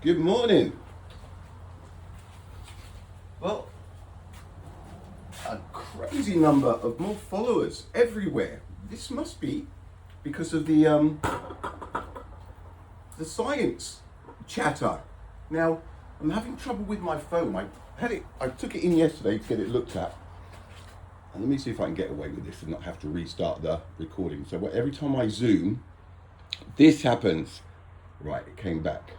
Good morning. Well, a crazy number of more followers everywhere. This must be because of the science chatter. Now, I'm having trouble with my phone. I took it in yesterday to get it looked at. And let me see if I can get away with this and not have to restart the recording. So every time I zoom, this happens. Right, it came back.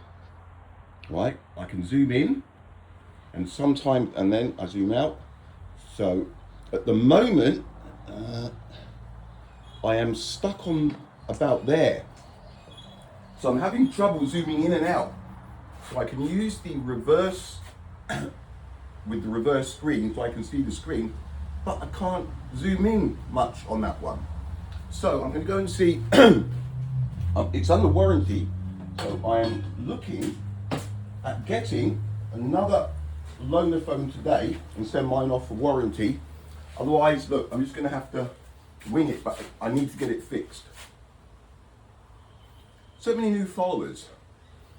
Right, I can zoom in and sometimes, and then I zoom out. So at the moment, I am stuck on about there. So I'm having trouble zooming in and out. So I can use the reverse, with the reverse screen so I can see the screen, but I can't zoom in much on that one. So I'm going to go and see, it's under warranty, so I am looking at getting another loaner phone today and send mine off for warranty. Otherwise, look, I'm just going to have to wing it, but I need to get it fixed. So many new followers,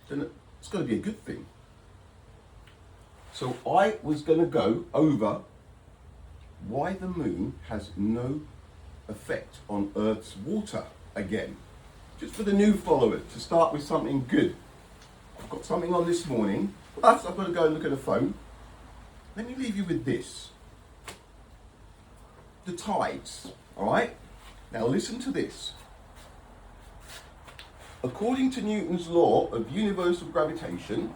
then it's going to be a good thing. So I was going to go over why the moon has no effect on Earth's water again. Just for the new followers, to start with something good. I've got something on this morning, plus I've got to go and look at the phone. Let me leave you with this. The tides, all right? Now listen to this. According to Newton's law of universal gravitation,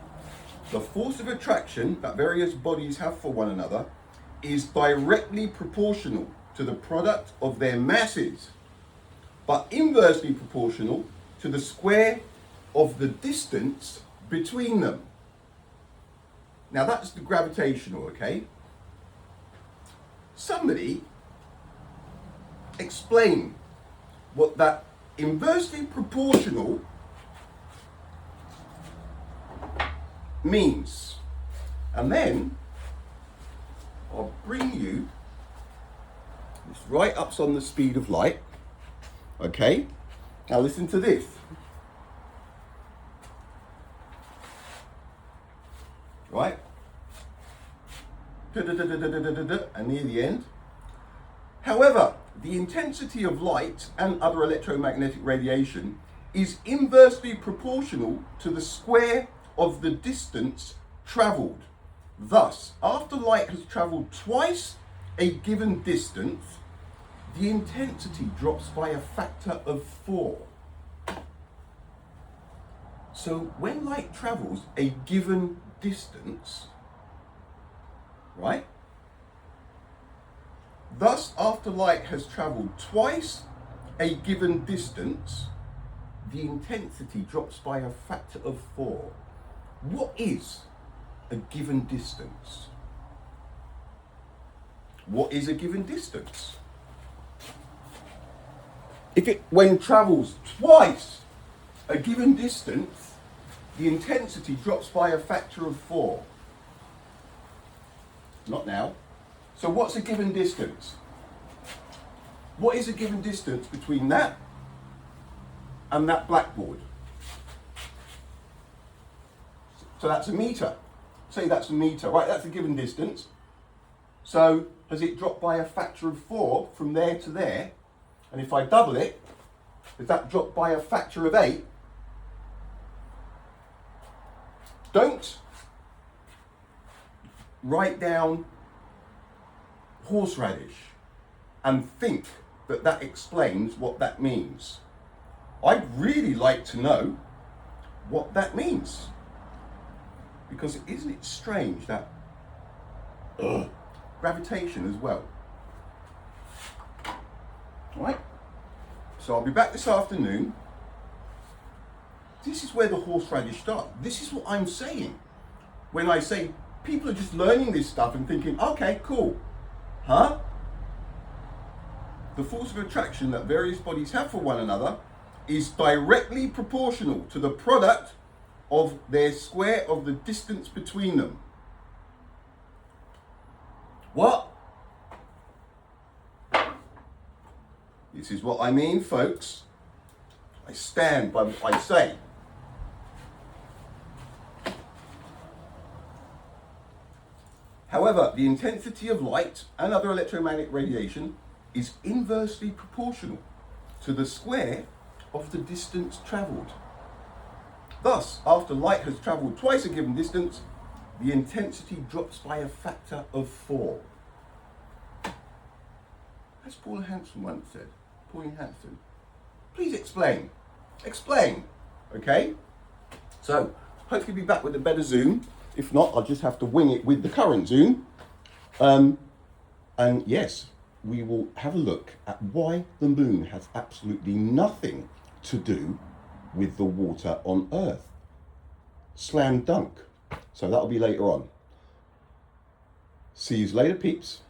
the force of attraction that various bodies have for one another is directly proportional to the product of their masses, but inversely proportional to the square of the distance between them. Now that's the gravitational, okay? Somebody explain what that inversely proportional means. And then I'll bring you this right up on the speed of light. Okay? Now listen to this. Right? And near the end. However, the intensity of light and other electromagnetic radiation is inversely proportional to the square of the distance travelled. Thus, after light has travelled twice a given distance, the intensity drops by a factor of 4. So when light travels a given distance, right? Thus, after light has travelled twice a given distance, the intensity drops by a factor of 4. What is a given distance? What is a given distance? When travels twice a given distance, the intensity drops by a factor of 4. Not now. So what's a given distance? What is a given distance between that and that blackboard? So that's a meter. Say that's a meter, right? That's a given distance. So has it dropped by a factor of 4 from there to there? And if I double it, does that drop by a factor of 8? Don't write down horseradish and think that that explains what that means. I'd really like to know what that means. Because isn't it strange that gravitation as well? Right? So I'll be back this afternoon. This is where the horseradish starts. This is what I'm saying. When I say people are just learning this stuff and thinking, okay, cool. Huh? The force of attraction that various bodies have for one another is directly proportional to the product of their square of the distance between them. What? This is what I mean, folks. I stand by what I say. However, the intensity of light and other electromagnetic radiation is inversely proportional to the square of the distance travelled. Thus, after light has travelled twice a given distance, the intensity drops by a factor of 4. As Paul Hansen once said. Pauline Hanson. Please explain. Explain. Okay? So, hopefully be back with a better zoom. If not, I'll just have to wing it with the current zoom. And yes, we will have a look at why the moon has absolutely nothing to do with the water on Earth. Slam dunk. So that'll be later on. See you later, peeps.